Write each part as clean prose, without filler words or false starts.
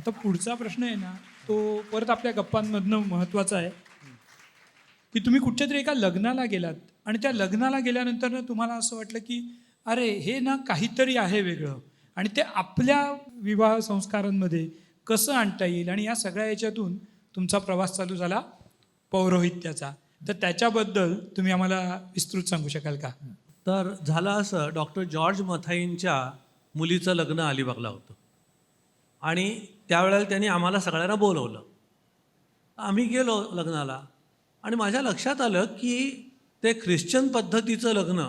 आता पुढचा प्रश्न आहे ना, तो परत आपल्या गप्पांमधनं महत्त्वाचा आहे, की तुम्ही कुठच्या तरी एका लग्नाला गेलात आणि त्या लग्नाला गेल्यानंतर ना तुम्हाला असं वाटलं, की अरे हे ना काहीतरी आहे वेगळं आणि ते आपल्या विवाह संस्कारांमध्ये कसं आणता येईल आणि या सगळ्या याच्यातून तुमचा प्रवास चालू झाला पौरोहित्याचा. तर त्याच्याबद्दल तुम्ही आम्हाला विस्तृत सांगू शकाल का? तर झालं असं, डॉक्टर जॉर्ज मथाईंच्या मुलीचं लग्न अलिबागला होतं आणि त्यावेळेला त्यांनी आम्हाला सगळ्यांना बोलवलं. आम्ही गेलो लग्नाला आणि माझ्या लक्षात आलं की ते ख्रिश्चन पद्धतीचं लग्न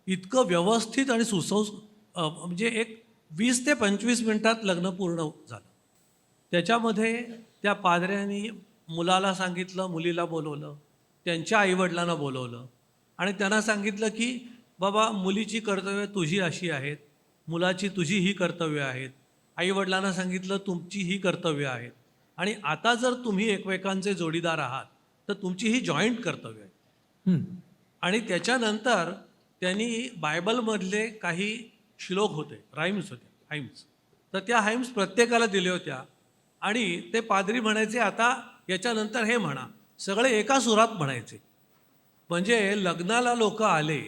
इतकं व्यवस्थित आणि म्हणजे एक 20 ते 25 मिनटात लग्न पूर्ण झालं. त्याच्यामध्ये त्या पादऱ्यांनी मुलाला सांगितलं, मुलीला बोलवलं, त्यांच्या आईवडिलांना बोलवलं आणि त्यांना सांगितलं की बाबा मुलीची कर्तव्य तुझी अशी आहेत, मुलाची तुझी ही कर्तव्य आहेत, आईवडिलांना सांगितलं तुमची ही कर्तव्य आहेत आणि आता जर तुम्ही एकमेकांचे जोडीदार आहात तर तुमची ही जॉईंट कर्तव्य आहे. आणि त्याच्यानंतर त्यांनी बायबलमधले काही श्लोक होते, राईम्स होते, हाईम्स, तर त्या हाईम्स प्रत्येकाला दिल्या होत्या आणि ते पादरी म्हणायचे आता याच्यानंतर हे म्हणा, सगळे एका सुरात म्हणायचे. म्हणजे लग्नाला लोक आले,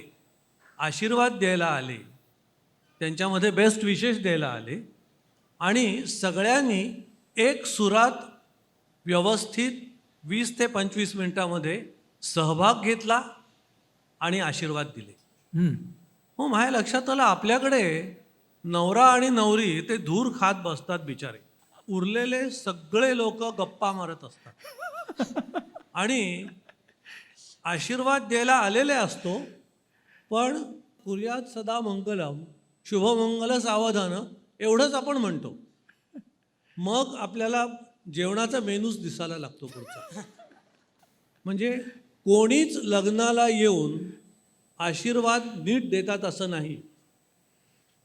आशीर्वाद द्यायला आले, त्यांच्यामध्ये बेस्ट विशेष द्यायला आले आणि सगळ्यांनी एक सुरात व्यवस्थित 20 ते 25 मिनटामध्ये सहभाग घेतला आणि आशीर्वाद दिले. मग माझ्या लक्षात आलं आपल्याकडे नवरा आणि नवरी ते धूर खात बसतात बिचारे, उरलेले सगळे लोक गप्पा मारत असतात आणि आशीर्वाद द्यायला आलेले असतो, पण कुर्यात सदा मंगलम शुभमंगल सावधान एवढंच आपण म्हणतो. मग आपल्याला जेवणाचा मेनूच दिसायला लागतो पुढचा. म्हणजे कोणीच लग्नाला येऊन आशीर्वाद नीट देतात असं नाही.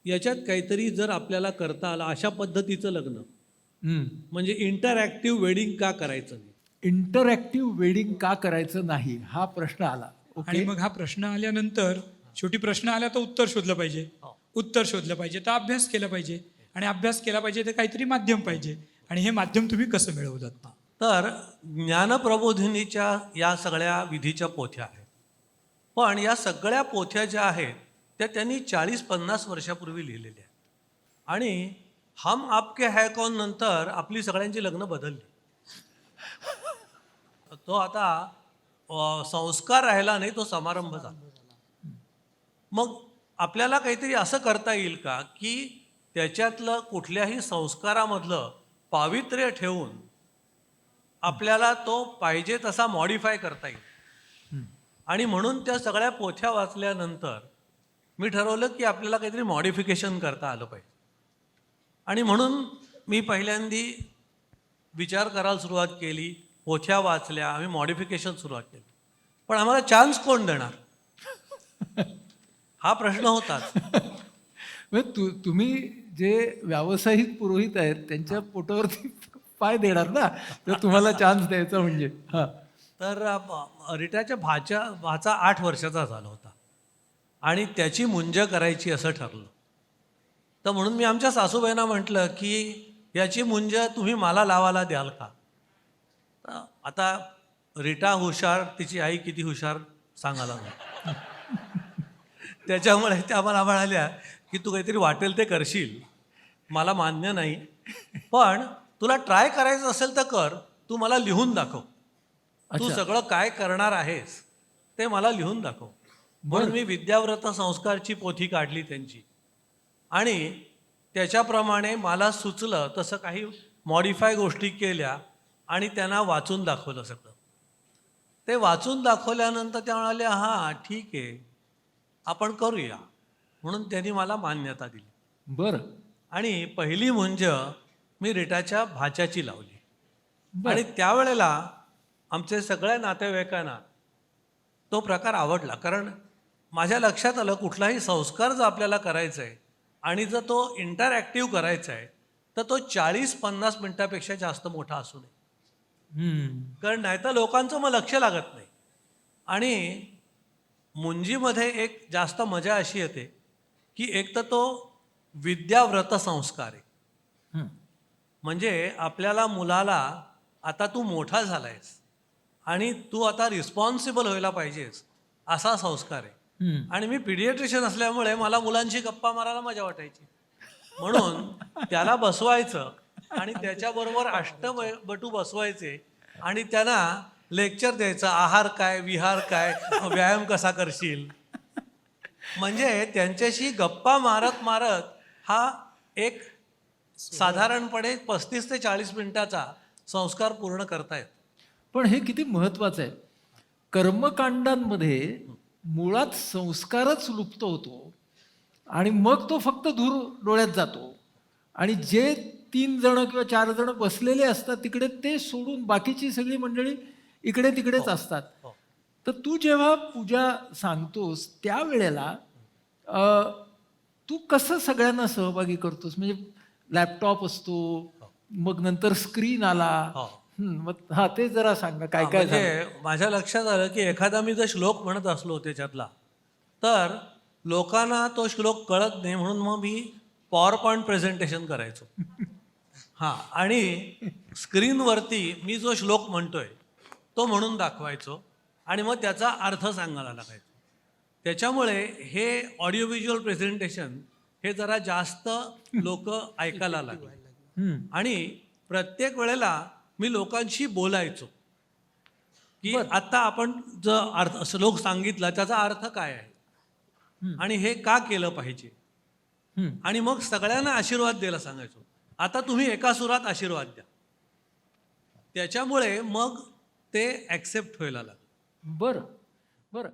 याच्यात काहीतरी जर आपल्याला करता आलं, अशा पद्धतीचं लग्न म्हणजे इंटरॅक्टिव्ह वेडिंग का करायचं नाही? इंटरॅक्टिव्ह वेडिंग का करायचं नाही हा प्रश्न आला. आणि मग हा प्रश्न आल्यानंतर शेवटी प्रश्न आला तर उत्तर शोधलं पाहिजे. उत्तर शोधलं पाहिजे तर अभ्यास केला पाहिजे आणि अभ्यास केला पाहिजे तर काहीतरी माध्यम पाहिजे आणि हे माध्यम तुम्ही कसं मिळवतात? तर ज्ञानप्रबोधिनीच्या या सगळ्या विधीच्या पोथ्या आहेत, पण या सगळ्या पोथ्या ज्या आहेत त्या त्यांनी 40-50 वर्षापूर्वी लिहिलेल्या आहेत आणि हम आपके है कौन नंतर आपली सगळ्यांची लग्न बदलली. तो आता संस्कार राहिला नाही, तो समारंभ झाला. मग आपल्याला काहीतरी असं करता येईल का की त्याच्यातलं कुठल्याही संस्कारामधलं पावित्र्य ठेवून आपल्याला तो पाहिजे तसा मॉडिफाय करता येईल. आणि म्हणून त्या सगळ्या पोथ्या वाचल्यानंतर मी ठरवलं की आपल्याला काहीतरी मॉडिफिकेशन करता आलं पाहिजे. आणि म्हणून मी पहिल्यांदी विचार करायला सुरुवात केली, पोथ्या वाचल्या, आम्ही मॉडिफिकेशन सुरुवात केली. पण आम्हाला चान्स कोण देणार हा प्रश्न होताच. तुम्ही जे व्यावसायिक पुरोहित आहेत त्यांच्या पोटावरती पाय देणार ना, तर तुम्हाला चान्स द्यायचा म्हणजे. हा, तर रिटाच्या भाचा 8 वर्षाचा झाला होता आणि त्याची मुंज करायची असं ठरलं. तर म्हणून मी आमच्या सासूबाईंना म्हटलं की याची मुंज तुम्ही मला लावायला द्याल का? तर आता रिटा हुशार, तिची आई किती हुशार सांगायला नाही. त्याच्यामुळे त्या मला म्हणाल्या की तू काहीतरी वाटेल ते करशील, मला मान्य नाही, पण तुला ट्राय करायचं असेल तर कर, तू मला लिहून दाखव, तू सगळं काय करणार आहेस ते मला लिहून दाखव. म्हणून मी विद्याव्रत संस्कारची पोथी काढली त्यांची आणि त्याच्याप्रमाणे मला सुचलं तसं काही मॉडिफाय गोष्टी केल्या आणि त्यांना वाचून दाखवलं सगळं. ते वाचून दाखवल्यानंतर त्या म्हणाल्या हां ठीक आहे आपण करूया, म्हणून त्यांनी मला मान्यता दिली. बरं. आणि पहिली मुंज मी रिटाच्या भाच्याची लावली आणि त्यावेळेला आमच्या सगळ्या नातेवाईकांना तो प्रकार आवडला. कारण माझ्या लक्षात आलं कुठलाही संस्कार जर आपल्याला करायचा आहे आणि जर तो इंटरॅक्टिव्ह करायचा आहे तर तो 40-50 मिनटापेक्षा जास्त मोठा असू नये. कारण नाहीतर लोकांचं मग लक्ष लागत नाही. आणि मुंजीमध्ये एक जास्त मजा अशी येते की एक तर तो विद्याव्रत संस्कार आहे म्हणजे आपल्याला मुलाला आता तू मोठा झालायस आणि तू आता रिस्पॉन्सिबल व्हायला पाहिजेस असा संस्कार आहे. आणि मी पिडिएट्रिशियन असल्यामुळे मला मुलांशी गप्पा मारायला मजा वाटायची. म्हणून त्याला बसवायचं आणि त्याच्याबरोबर अष्टबटू बसवायचे आणि त्यांना लेक्चर द्यायचं, आहार काय, विहार काय, व्यायाम कसा करशील. म्हणजे त्यांच्याशी गप्पा मारत मारत हा एक साधारणपणे 35 ते 40 मिनिटाचा संस्कार पूर्ण करतायत. पण हे किती महत्वाचं आहे. कर्मकांडांमध्ये मुळात संस्कारच लुप्त होतो आणि मग तो फक्त धूर डोळ्यात जातो आणि जे 3 जण किंवा 4 जण बसलेले असतात तिकडे ते सोडून बाकीची सगळी मंडळी इकडे तिकडेच असतात. तर तू जेव्हा पूजा सांगतोस त्यावेळेला तू कसं सगळ्यांना सहभागी करतोस? म्हणजे लॅपटॉप असतो, मग नंतर स्क्रीन आला. मग हा ते जरा सांगा काय काय झालं. म्हणजे माझ्या लक्षात आलं की एखादा मी जर श्लोक म्हणत असलो त्याच्यातला तर लोकांना तो श्लोक कळत नाही, म्हणून मग मी पॉवर पॉईंट प्रेझेंटेशन करायचो. हां, आणि स्क्रीनवरती मी जो श्लोक म्हणतोय तो म्हणून दाखवायचो आणि मग त्याचा अर्थ सांगायला लागायचो. त्याच्यामुळे हे ऑडिओ व्हिज्युअल प्रेझेंटेशन हे जरा जास्त लोक ऐकायला लागले आणि प्रत्येक वेळेला मी लोकांशी बोलायचो की आता आपण जो अर्थ श्लोक सांगितला त्याचा अर्थ काय आहे आणि हे का केलं पाहिजे. आणि मग सगळ्यांना आशीर्वाद द्यायला सांगायचो. आता तुम्ही एका सुरात आशीर्वाद द्या. त्याच्यामुळे मग ते ॲक्सेप्ट व्हायला लागलं. बरं बरं.